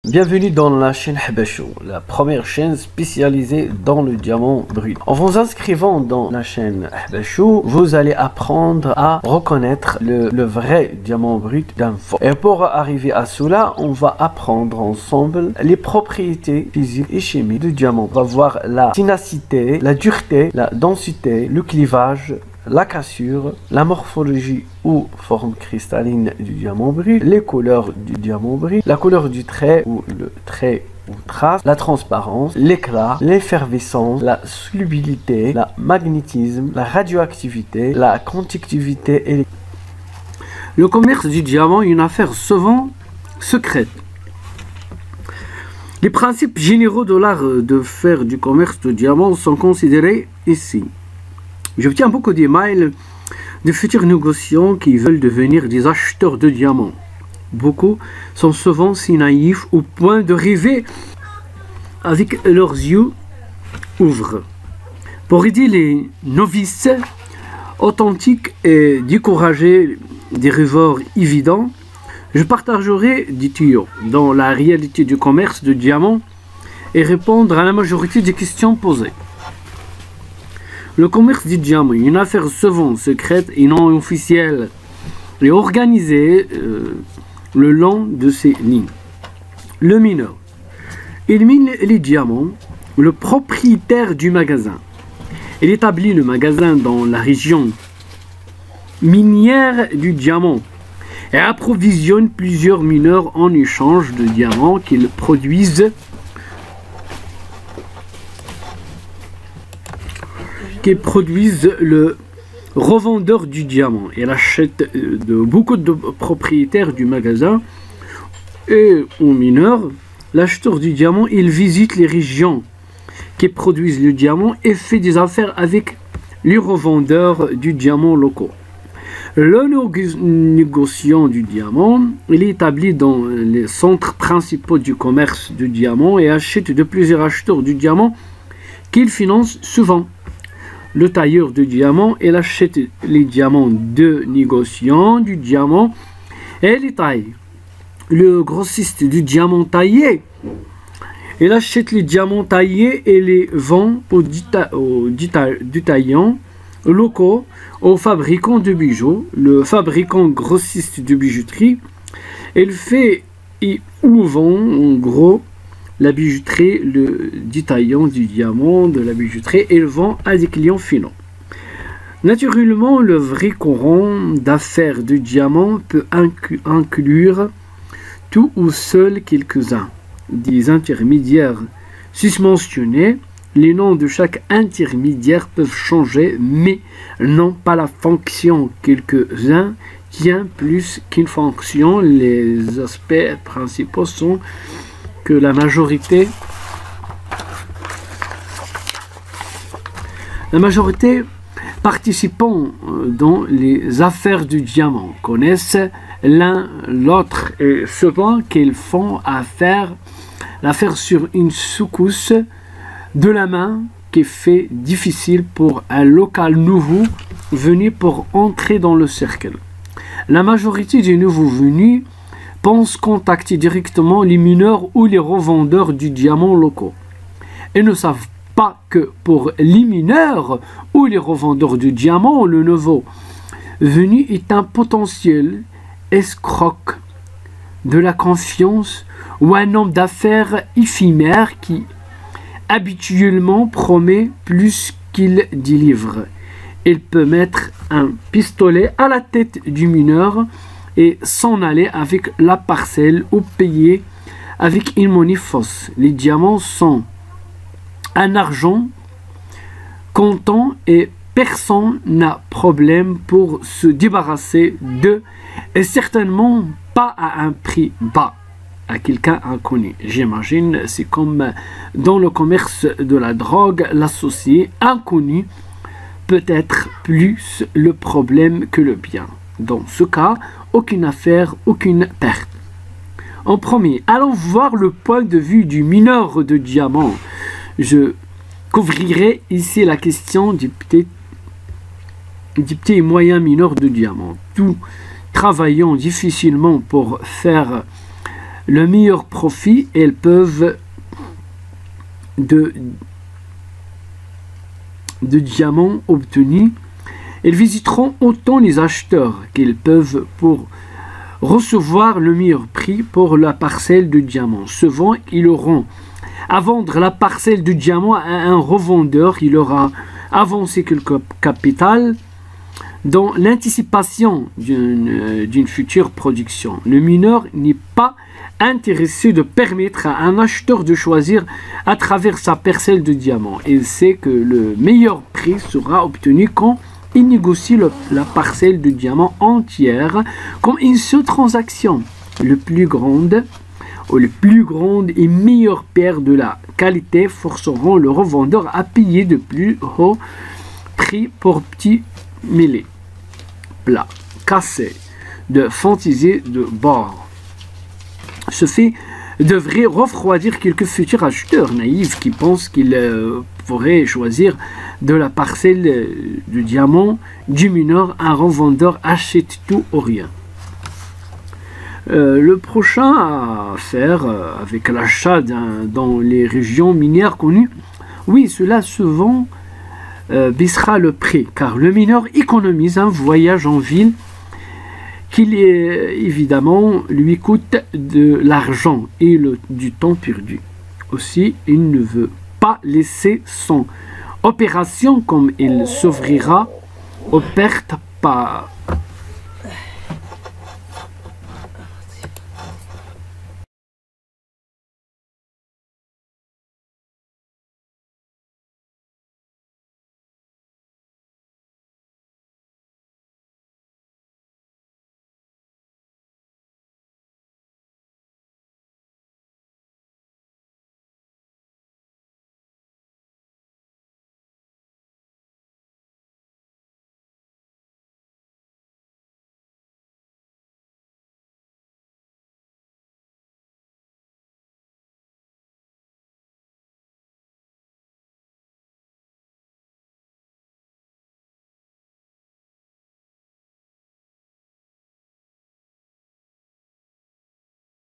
Bienvenue dans la chaîne Habasho, la première chaîne spécialisée dans le diamant brut. En vous inscrivant dans la chaîne Habasho, vous allez apprendre à reconnaître le vrai diamant brut d'un faux. Et pour arriver à cela, on va apprendre ensemble les propriétés physiques et chimiques du diamant. On va voir la ténacité, la dureté, la densité, le clivage, la cassure, la morphologie ou forme cristalline du diamant brut, les couleurs du diamant brut, la couleur du trait ou le trait ou trace, la transparence, l'éclat, l'effervescence, la solubilité, la magnétisme, la radioactivité, la conductivité électrique. Le commerce du diamant est une affaire souvent secrète. Les principes généraux de l'art de faire du commerce du diamant sont considérés ici. J'obtiens beaucoup d'emails de futurs négociants qui veulent devenir des acheteurs de diamants. Beaucoup sont souvent si naïfs au point de rêver avec leurs yeux ouverts. Pour aider les novices authentiques et décourager des rêveurs évidents, je partagerai des tuyaux dans la réalité du commerce de diamants et répondre à la majorité des questions posées. Le commerce du diamant est une affaire souvent secrète et non officielle et organisée le long de ces lignes. Le mineur. Il mine les diamants, le propriétaire du magasin. Il établit le magasin dans la région minière du diamant et approvisionne plusieurs mineurs en échange de diamants qu'ils produisent le revendeur du diamant. Il achète de beaucoup de propriétaires du magasin et aux mineurs. L'acheteur du diamant, il visite les régions qui produisent le diamant et fait des affaires avec les revendeurs du diamant locaux. Le négociant du diamant, il est établi dans les centres principaux du commerce du diamant et achète de plusieurs acheteurs du diamant qu'il finance souvent. Le tailleur de diamants, il achète les diamants de négociants du diamant et les taille. Le grossiste du diamant taillé, il achète les diamants taillés et les vend aux détaillants locaux, aux fabricants de bijoux. Le fabricant grossiste de bijouterie, il fait et ou vend en gros la bijouterie, le détaillant du diamant de la bijouterie, et vend à des clients finaux. Naturellement, le vrai courant d'affaires de diamants peut inclure tout ou seul quelques-uns des intermédiaires susmentionnés. Les noms de chaque intermédiaire peuvent changer, mais non pas la fonction. Quelques-uns tiennent plus qu'une fonction. Les aspects principaux sont que la majorité participants dans les affaires du diamant connaissent l'un l'autre et souvent qu'ils font l'affaire sur une secousse de la main qui fait difficile pour un local nouveau venu pour entrer dans le cercle. La majorité des nouveaux venus pensent contacter directement les mineurs ou les revendeurs du diamant locaux. Ils ne savent pas que pour les mineurs ou les revendeurs du diamant, le nouveau venu est un potentiel escroc de la confiance ou un homme d'affaires éphémère qui habituellement promet plus qu'il délivre. Il peut mettre un pistolet à la tête du mineur et s'en aller avec la parcelle ou payer avec une monnaie fausse. Les diamants sont un argent comptant et personne n'a problème pour se débarrasser d'eux et certainement pas à un prix bas à quelqu'un inconnu. J'imagine c'est comme dans le commerce de la drogue, l'associé inconnu peut être plus le problème que le bien. Dans ce cas, aucune affaire, aucune perte. En premier, allons voir le point de vue du mineur de diamants. Je couvrirai ici la question du petit et moyen mineur de diamants. Tout travaillant difficilement pour faire le meilleur profit elles peuvent de diamants obtenus. Ils visiteront autant les acheteurs qu'ils peuvent pour recevoir le meilleur prix pour la parcelle de diamants. Souvent, ils auront à vendre la parcelle de diamants à un revendeur qui leur a avancé quelque capital dans l'anticipation d'une future production. Le mineur n'est pas intéressé de permettre à un acheteur de choisir à travers sa parcelle de diamants. Il sait que le meilleur prix sera obtenu quand il négocie la parcelle de diamants entière comme une seule transaction. Le plus grande et meilleure paire de la qualité forceront le revendeur à payer de plus haut prix pour petits mêlés, plats, cassés, de fantaisie de bord. Ce fait devrait refroidir quelques futurs acheteurs naïfs qui pensent qu'ils pourraient choisir de la parcelle de diamant du mineur. Un revendeur achète tout ou rien. Le prochain à faire avec l'achat dans les régions minières connues, oui, cela souvent baissera le prix, car le mineur économise un voyage en ville qui évidemment lui coûte de l'argent et du temps perdu. Aussi, il ne veut pas laisser son opération comme il s'ouvrira aux pertes